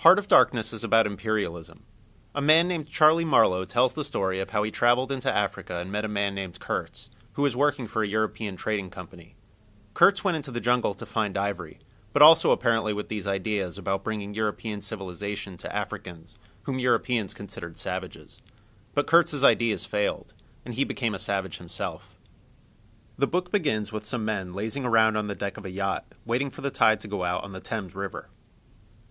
Heart of Darkness is about imperialism. A man named Charlie Marlowe tells the story of how he traveled into Africa and met a man named Kurtz, who was working for a European trading company. Kurtz went into the jungle to find ivory, but also apparently with these ideas about bringing European civilization to Africans, whom Europeans considered savages. But Kurtz's ideas failed, and he became a savage himself. The book begins with some men lazing around on the deck of a yacht, waiting for the tide to go out on the Thames River.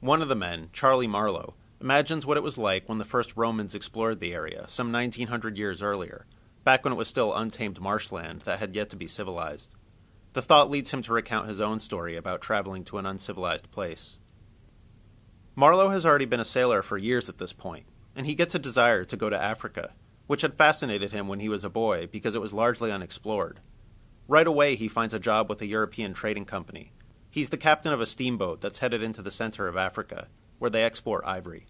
One of the men, Charlie Marlowe, imagines what it was like when the first Romans explored the area some 1900 years earlier, back when it was still untamed marshland that had yet to be civilized. The thought leads him to recount his own story about traveling to an uncivilized place. Marlowe has already been a sailor for years at this point, and he gets a desire to go to Africa, which had fascinated him when he was a boy because it was largely unexplored. Right away he finds a job with a European trading company. He's the captain of a steamboat that's headed into the center of Africa, where they export ivory.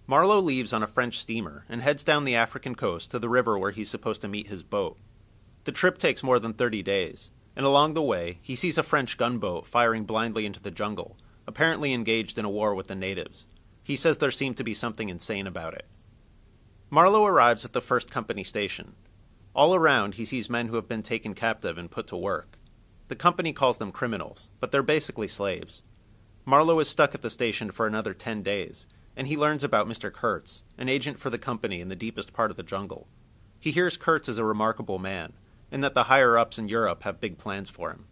Marlowe leaves on a French steamer and heads down the African coast to the river where he's supposed to meet his boat. The trip takes more than 30 days, and along the way he sees a French gunboat firing blindly into the jungle, apparently engaged in a war with the natives. He says there seemed to be something insane about it. Marlowe arrives at the first company station. All around he sees men who have been taken captive and put to work. The company calls them criminals, but they're basically slaves. Marlowe is stuck at the station for another 10 days, and he learns about Mr. Kurtz, an agent for the company in the deepest part of the jungle. He hears Kurtz is a remarkable man, and that the higher-ups in Europe have big plans for him.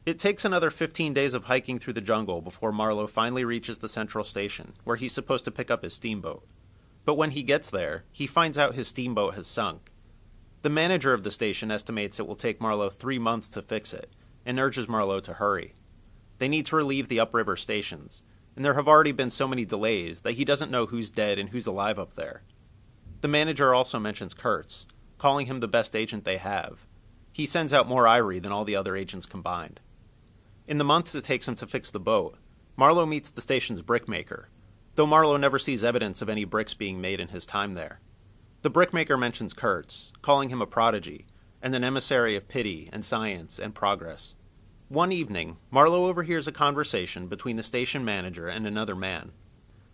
It takes another 15 days of hiking through the jungle before Marlowe finally reaches the central station, where he's supposed to pick up his steamboat. But when he gets there, he finds out his steamboat has sunk. The manager of the station estimates it will take Marlowe 3 months to fix it, and urges Marlowe to hurry. They need to relieve the upriver stations, and there have already been so many delays that he doesn't know who's dead and who's alive up there. The manager also mentions Kurtz, calling him the best agent they have. He sends out more ivory than all the other agents combined. In the months it takes him to fix the boat, Marlowe meets the station's brickmaker, though Marlowe never sees evidence of any bricks being made in his time there. The brickmaker mentions Kurtz, calling him a prodigy, and an emissary of pity and science and progress. One evening, Marlowe overhears a conversation between the station manager and another man.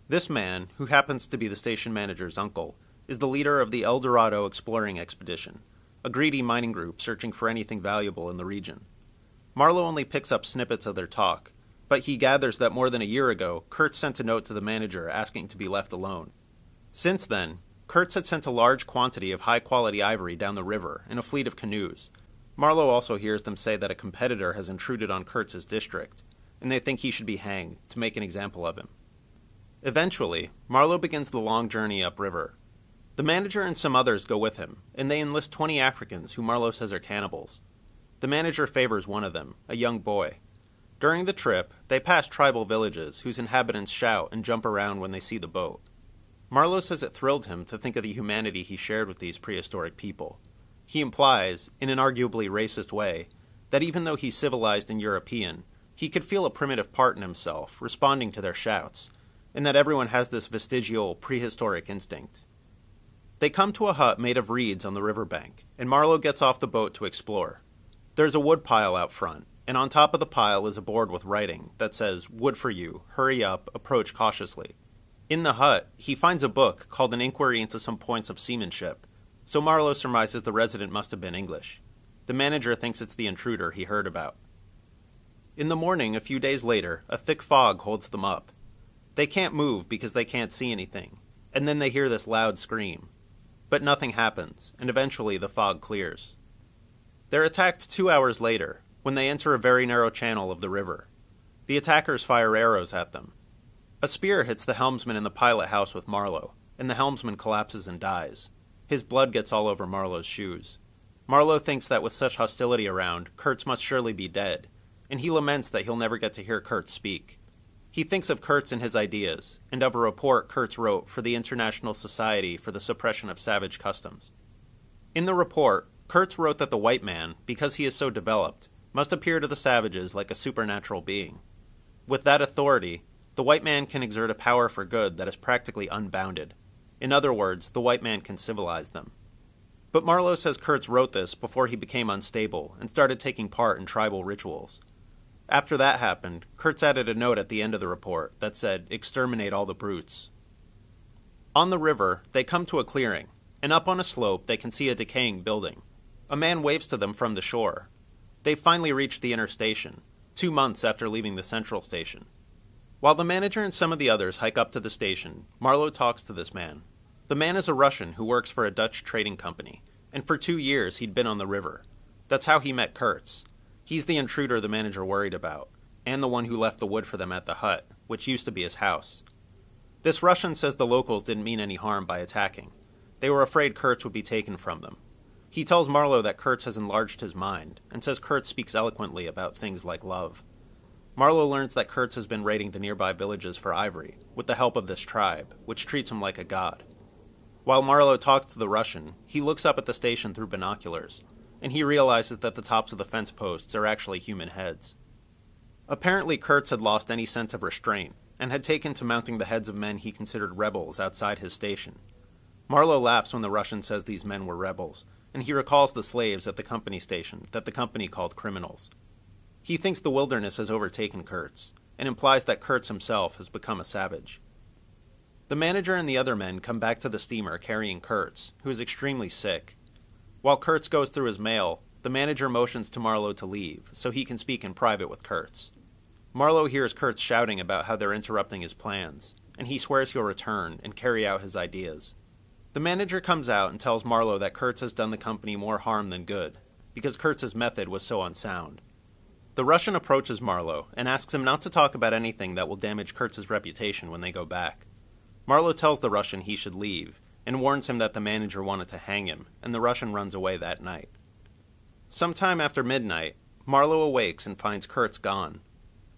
This man, who happens to be the station manager's uncle, is the leader of the El Dorado exploring expedition, a greedy mining group searching for anything valuable in the region. Marlowe only picks up snippets of their talk, but he gathers that more than a year ago, Kurtz sent a note to the manager asking to be left alone. Since then, Kurtz had sent a large quantity of high-quality ivory down the river in a fleet of canoes. Marlowe also hears them say that a competitor has intruded on Kurtz's district, and they think he should be hanged to make an example of him. Eventually, Marlowe begins the long journey upriver. The manager and some others go with him, and they enlist 20 Africans who Marlowe says are cannibals. The manager favors one of them, a young boy. During the trip, they pass tribal villages whose inhabitants shout and jump around when they see the boat. Marlowe says it thrilled him to think of the humanity he shared with these prehistoric people. He implies, in an arguably racist way, that even though he's civilized and European, he could feel a primitive part in himself, responding to their shouts, and that everyone has this vestigial, prehistoric instinct. They come to a hut made of reeds on the riverbank, and Marlowe gets off the boat to explore. There's a wood pile out front, and on top of the pile is a board with writing that says, "Wood for you, hurry up, approach cautiously." In the hut, he finds a book called An Inquiry into Some Points of Seamanship, so Marlowe surmises the resident must have been English. The manager thinks it's the intruder he heard about. In the morning, a few days later, a thick fog holds them up. They can't move because they can't see anything, and then they hear this loud scream. But nothing happens, and eventually the fog clears. They're attacked 2 hours later, when they enter a very narrow channel of the river. The attackers fire arrows at them. A spear hits the helmsman in the pilot house with Marlowe, and the helmsman collapses and dies. His blood gets all over Marlowe's shoes. Marlowe thinks that with such hostility around, Kurtz must surely be dead, and he laments that he'll never get to hear Kurtz speak. He thinks of Kurtz and his ideas, and of a report Kurtz wrote for the International Society for the Suppression of Savage Customs. In the report, Kurtz wrote that the white man, because he is so developed, must appear to the savages like a supernatural being. With that authority, the white man can exert a power for good that is practically unbounded. In other words, the white man can civilize them. But Marlowe says Kurtz wrote this before he became unstable and started taking part in tribal rituals. After that happened, Kurtz added a note at the end of the report that said, "Exterminate all the brutes." On the river, they come to a clearing, and up on a slope they can see a decaying building. A man waves to them from the shore. They finally reached the inner station, 2 months after leaving the central station. While the manager and some of the others hike up to the station, Marlowe talks to this man. The man is a Russian who works for a Dutch trading company, and for 2 years he'd been on the river. That's how he met Kurtz. He's the intruder the manager worried about, and the one who left the wood for them at the hut, which used to be his house. This Russian says the locals didn't mean any harm by attacking. They were afraid Kurtz would be taken from them. He tells Marlowe that Kurtz has enlarged his mind, and says Kurtz speaks eloquently about things like love. Marlowe learns that Kurtz has been raiding the nearby villages for ivory, with the help of this tribe, which treats him like a god. While Marlowe talks to the Russian, he looks up at the station through binoculars, and he realizes that the tops of the fence posts are actually human heads. Apparently Kurtz had lost any sense of restraint, and had taken to mounting the heads of men he considered rebels outside his station. Marlowe laughs when the Russian says these men were rebels, and he recalls the slaves at the company station that the company called criminals. He thinks the wilderness has overtaken Kurtz, and implies that Kurtz himself has become a savage. The manager and the other men come back to the steamer carrying Kurtz, who is extremely sick. While Kurtz goes through his mail, the manager motions to Marlowe to leave, so he can speak in private with Kurtz. Marlowe hears Kurtz shouting about how they're interrupting his plans, and he swears he'll return and carry out his ideas. The manager comes out and tells Marlowe that Kurtz has done the company more harm than good, because Kurtz's method was so unsound. The Russian approaches Marlowe and asks him not to talk about anything that will damage Kurtz's reputation when they go back. Marlowe tells the Russian he should leave, and warns him that the manager wanted to hang him, and the Russian runs away that night. Sometime after midnight, Marlowe awakes and finds Kurtz gone.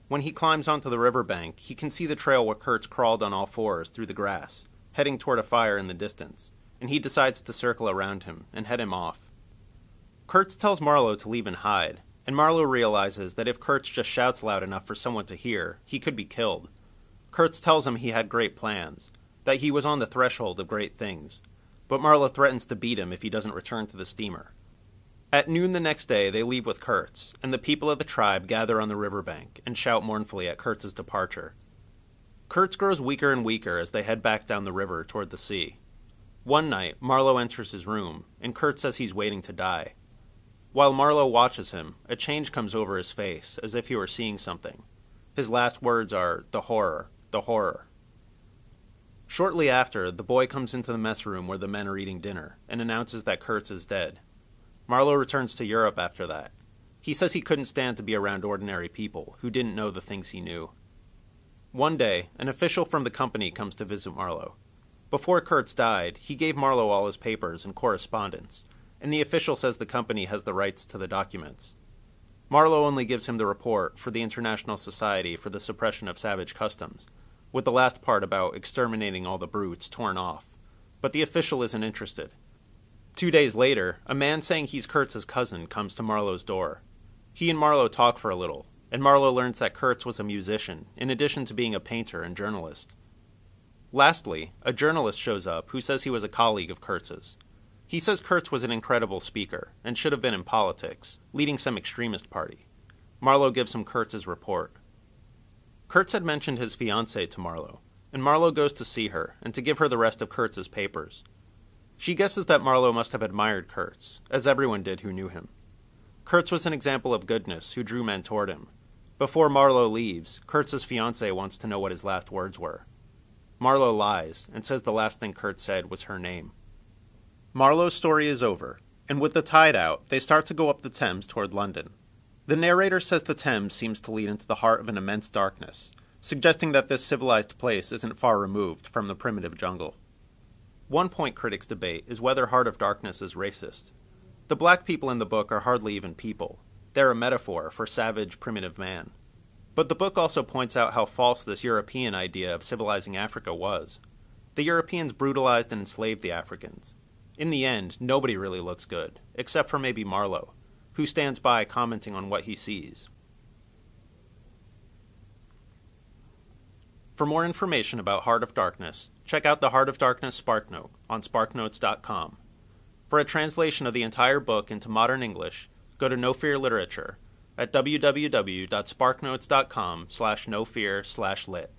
When he climbs onto the riverbank, he can see the trail where Kurtz crawled on all fours through the grass, heading toward a fire in the distance, and he decides to circle around him and head him off. Kurtz tells Marlowe to leave and hide, and Marlowe realizes that if Kurtz just shouts loud enough for someone to hear, he could be killed. Kurtz tells him he had great plans, that he was on the threshold of great things, but Marlowe threatens to beat him if he doesn't return to the steamer. At noon the next day, they leave with Kurtz, and the people of the tribe gather on the riverbank and shout mournfully at Kurtz's departure. Kurtz grows weaker and weaker as they head back down the river toward the sea. One night, Marlowe enters his room, and Kurtz says he's waiting to die. While Marlowe watches him, a change comes over his face, as if he were seeing something. His last words are, "The horror, the horror." Shortly after, the boy comes into the mess room where the men are eating dinner, and announces that Kurtz is dead. Marlowe returns to Europe after that. He says he couldn't stand to be around ordinary people who didn't know the things he knew. One day, an official from the company comes to visit Marlowe. Before Kurtz died, he gave Marlowe all his papers and correspondence, and the official says the company has the rights to the documents. Marlowe only gives him the report for the International Society for the Suppression of Savage Customs, with the last part about exterminating all the brutes torn off, but the official isn't interested. 2 days later, a man saying he's Kurtz's cousin comes to Marlowe's door. He and Marlowe talk for a little, and Marlowe learns that Kurtz was a musician, in addition to being a painter and journalist. Lastly, a journalist shows up who says he was a colleague of Kurtz's. He says Kurtz was an incredible speaker, and should have been in politics, leading some extremist party. Marlowe gives him Kurtz's report. Kurtz had mentioned his fiancée to Marlowe, and Marlowe goes to see her, and to give her the rest of Kurtz's papers. She guesses that Marlowe must have admired Kurtz, as everyone did who knew him. Kurtz was an example of goodness who drew men toward him. Before Marlowe leaves, Kurtz's fiancée wants to know what his last words were. Marlowe lies, and says the last thing Kurtz said was her name. Marlowe's story is over, and with the tide out, they start to go up the Thames toward London. The narrator says the Thames seems to lead into the heart of an immense darkness, suggesting that this civilized place isn't far removed from the primitive jungle. One point critics debate is whether Heart of Darkness is racist. The black people in the book are hardly even people. They're a metaphor for savage, primitive man. But the book also points out how false this European idea of civilizing Africa was. The Europeans brutalized and enslaved the Africans. In the end, nobody really looks good, except for maybe Marlowe, who stands by commenting on what he sees. For more information about Heart of Darkness, check out the Heart of Darkness SparkNote on SparkNotes.com. For a translation of the entire book into modern English, go to No Fear Literature, at www.sparknotes.com/nofear/lit.